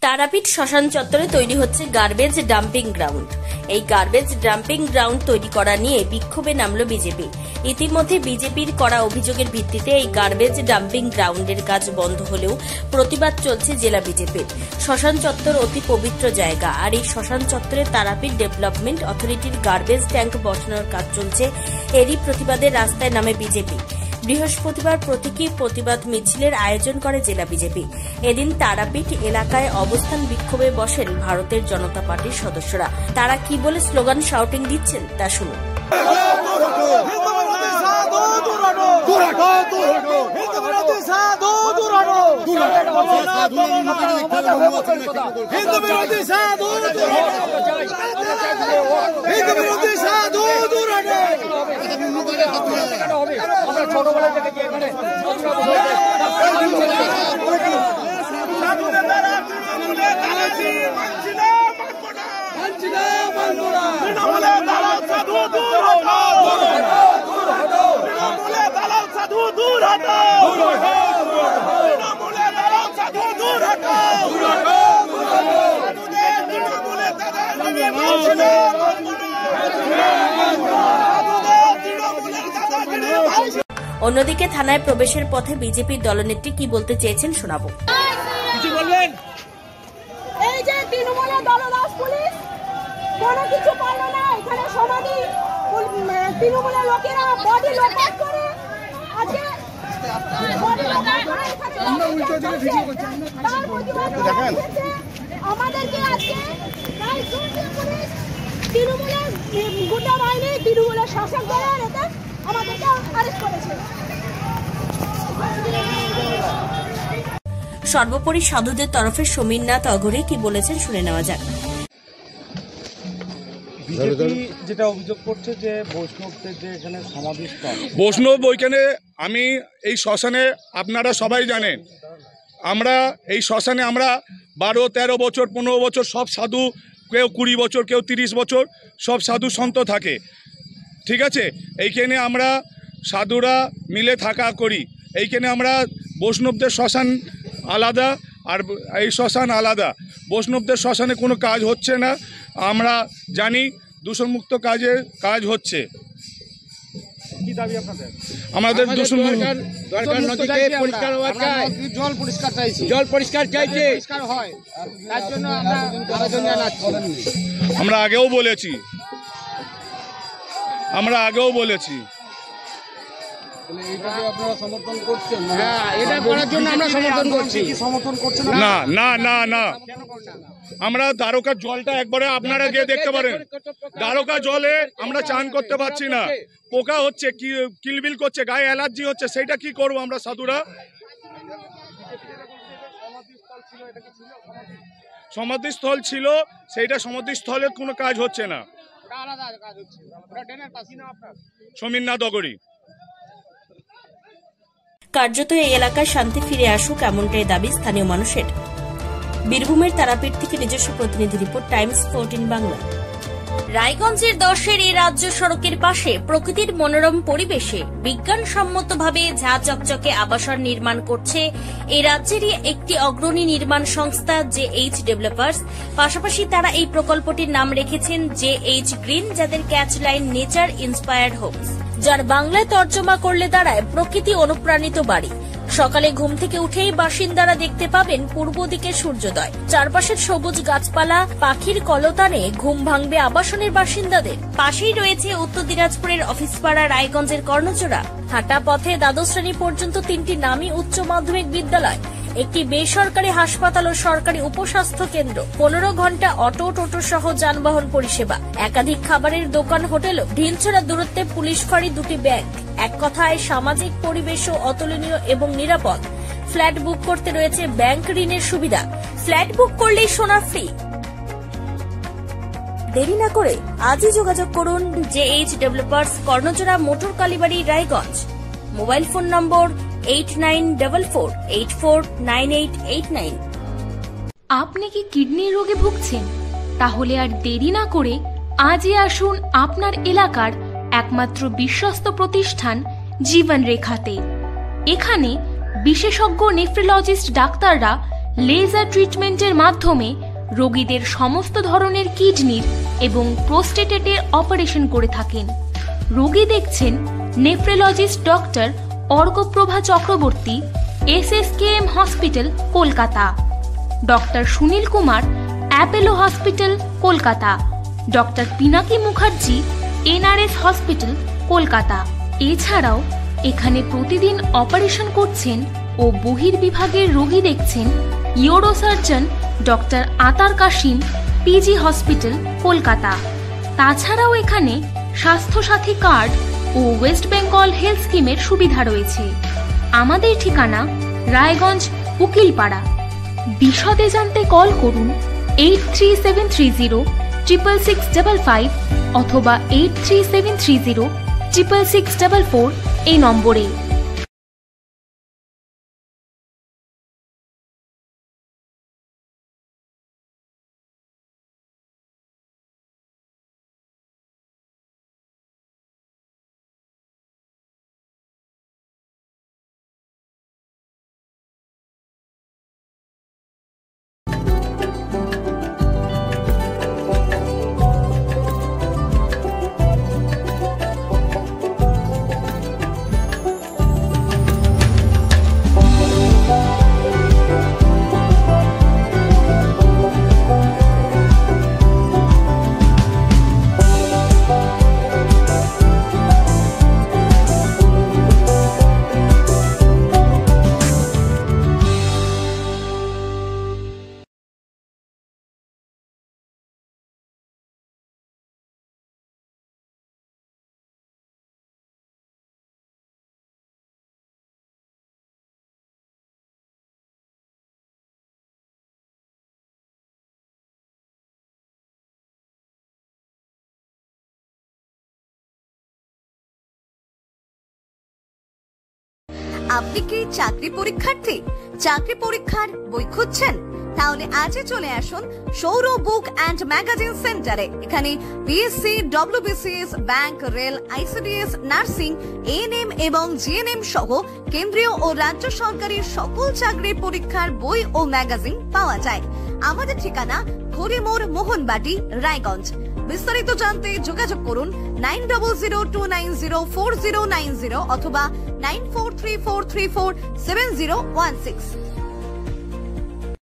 তারাপীঠ শ্মশান চত্বরে তৈরি হচ্ছে গার্বেজ ডাম্পিং গ্রাউন্ড। এই গার্বেজ ডাম্পিং গ্রাউন্ড তৈরি করা নিয়ে বিক্ষোভে নামল বিজেপি। ইতিমধ্যে বিজেপির করা অভিযোগের ভিত্তিতে এই গার্বেজ ডাম্পিং গ্রাউন্ডের কাজ বন্ধ হলেও প্রতিবাদ চলছে জেলা বিজেপির। শ্মশান চত্বর অতি পবিত্র জায়গা, আর এই শ্মশান চত্বরে তারাপীঠ ডেভেলপমেন্ট অথরিটির গার্বেজ ট্যাঙ্ক বসানোর কাজ চলছে। এরই প্রতিবাদে রাস্তায় নামে বিজেপি। বৃহস্পতিবার প্রতীকী প্রতিবাদ মিছিলের আয়োজন করে জেলা বিজেপি। এদিন তারাপীঠ এলাকায় অবস্থান বিক্ষোভে বসেন ভারতের জনতা পার্টির সদস্যরা। তারা কি বলে স্লোগান শাউটিং দিচ্ছেন তা শুনুন। ছোটবেলা থেকে অন্যদিকে থানায় প্রবেশের পথে বিজেপির দলনেত্রী কি বলতে চেয়েছেন শোনাবো। কিছু বলবেন? এই যে তৃণমূলের দলদাস পুলিশ কোনো কিছু পারল না, এখানে সমাধি তৃণমূলের লোকেরা বডি লোকাট করে আজকে আমাদেরকে আজকে পুলিশ তৃণমূলের গুন্ডা বাহিনী তৃণমূলের শাসক দলের এতে আমাদেরকে অ্যারেস্ট করেছে। সর্বোপরি সাধুদের তরফে সমীরনাথ অঘরে কি বলেছেন শুনে নেওয়া যাক। বিজেপি যেটা অভিযোগ করছে যে বৈষ্ণবদের যে এখানে সমাধিস্থল, বৈষ্ণব ওইখানে আমি এই শ্মশানে আপনারা সবাই জানেন, আমরা এই শ্মশানে আমরা 12-13 বছর 15 বছর সব সাধু, কেউ 20 বছর, কেউ 30 বছর, সব সাধু সন্ত থাকে, ঠিক আছে। এইখানে আমরা সাধুরা মিলে থাকা করি। এইখানে আমরা বৈষ্ণবদের শ্মশান আলাদা আর এই শ্মশান আলাদা। বৈষ্ণবদের শ্মশানে কোনো কাজ হচ্ছে না, আমরা জানি দূষণমুক্ত কাজ হচ্ছে। কি দাবি আপনাদের? আমাদের দূষণ দরকার, নদীতে পরিষ্কার হওয়া চাই, জল পরিষ্কার চাইছি, জল পরিষ্কার চাইছে, পরিষ্কার হয়, তার জন্য আমরা আবেদন জানাচ্ছি। আমরা আগেও বলেছি এইটাকে আপনারা সমর্থন করছেন? হ্যাঁ, এটা করার জন্য আমরা সমর্থন করছি। সমর্থন করছেন না? না না না, আমরা দ্বারকার জলটা একবারে আপনারা গিয়ে দেখতে পারেন। দ্বারকা জলে আমরা চান করতে পারছি না, পোকা হচ্ছে, কিলবিল করছে, গায়ে অ্যালার্জি হচ্ছে, সেটা কি করব আমরা সাধুরা? সমাধিস্থল ছিল, সেইটা সমাধিস্থলের কোনো কাজ হচ্ছে না। সমীরনাথ অগরী। কার্যত এই এলাকায় শান্তি ফিরে আসুক, এমনটাই দাবি স্থানীয় মানুষের। বীরভূমের তারাপীঠ থেকে নিজস্ব প্রতিনিধি রিপোর্ট, টাইমস 14 বাংলা। রায়গঞ্জের 10-এর এই রাজ্য সড়কের পাশে প্রকৃতির মনোরম পরিবেশে বিজ্ঞানসম্মতভাবে ঝা চকচকে আবাসন নির্মাণ করছে এই রাজ্যেরই একটি অগ্রণী নির্মাণ সংস্থা JH ডেভেলপার্স। পাশাপাশি তারা এই প্রকল্পটির নাম রেখেছেন JH গ্রিন, যাদের catch line nature inspired homes, যার বাংলায় তর্জমা করলে দাঁড়ায় প্রকৃতি অনুপ্রাণিত বাড়ি। সকালে ঘুম থেকে উঠেই বাসিন্দারা দেখতে পাবেন পূর্ব দিকে সূর্যোদয়, চারপাশের সবুজ গাছপালা, পাখির কলতানে ঘুম ভাঙবে আবাসনের বাসিন্দাদের। পাশেই রয়েছে উত্তর দিনাজপুরের অফিসপাড়া রায়গঞ্জের কর্ণচূড়া। হাঁটা পথে দ্বাদশ শ্রেণী পর্যন্ত 3টি নামী উচ্চ মাধ্যমিক বিদ্যালয়, একটি বেসরকারি হাসপাতাল ও সরকারি উপস্বাস্থ্য কেন্দ্র, 15 ঘন্টা অটো টোটো সহ যানবাহন পরিষেবা, একাধিক খাবারের দোকান, হোটেল, ঢিলছড়া দূরত্বে পুলিশ ফাঁড়ি, 2টি ব্যাংক। এক কথায় সামাজিক পরিবেশও অতুলনীয় এবং নিরাপদ। ফ্ল্যাট বুক করতে রয়েছে ব্যাংক ঋণের সুবিধা, ফ্ল্যাট বুক করলেই সোনা ফ্রি। দেরি না করে আজই যোগাযোগ করুন JH developers, Karnachora, motor Kalibari, Raiganj. Mobile phone number 8944849889। আপনি কি কিডনি রোগে ভুগছেন? তাহলে আর দেরি না করে আজই আসুন আপনার এলাকার একমাত্র বিশ্বস্ত প্রতিষ্ঠান জীবন রেখাতে। এখানে বিশেষজ্ঞ নেফ্রোলজিস্ট ডাক্তাররা লেজার ট্রিটমেন্টের মাধ্যমে রোগীদের সমস্ত ধরনের কিডনির এবং প্রোস্টেটেটের অপারেশন করে থাকেন। রোগী দেখছেন nephrologist doctor Arkaprava Chakraborty, SSKM hospital, Kolkata. Doctor Sunil Kumar, Apollo hospital, Kolkata. Doctor Pinaki Mukherjee, NRS hospital, Kolkata. এছাড়াও এখানে প্রতিদিন অপারেশন করছেন ও বহির্বিভাগের রোগী দেখছেন ইউরোসার্জন ডক্টর আতার কাশিম, PG হসপিটাল, কলকাতা। তাছাড়াও এখানে স্বাস্থ্যসাথী কার্ড ও ওয়েস্ট বেঙ্গল হেলথ স্কিমের সুবিধা রয়েছে। আমাদের ঠিকানা রায়গঞ্জ, উকিলপাড়া। বিশদে জানতে কল করুন 8373066655 অথবা 8373066644 এই নম্বরে। আপনি কি চাকরি পরীক্ষার্থী? চাকরি পরীক্ষার বই খুঁজছেন? তাহলে আজই চলে আসুন সৌরভ বুক অ্যান্ড ম্যাগাজিন সেন্টারে। এখানে BSc, WBCS, bank, rail, ICDS, nursing, ANM এবং GNM সহ কেন্দ্রীয় ও রাজ্য সরকারি সকল চাকরির পরীক্ষার বই ও ম্যাগাজিন পাওয়া যায়। আমাদের ঠিকানা খড়িমোড়, মোহনবাটি, রায়গঞ্জ। বিস্তারিত জানতে যোগাযোগ করুন 9002904090 অথবা 9434347016।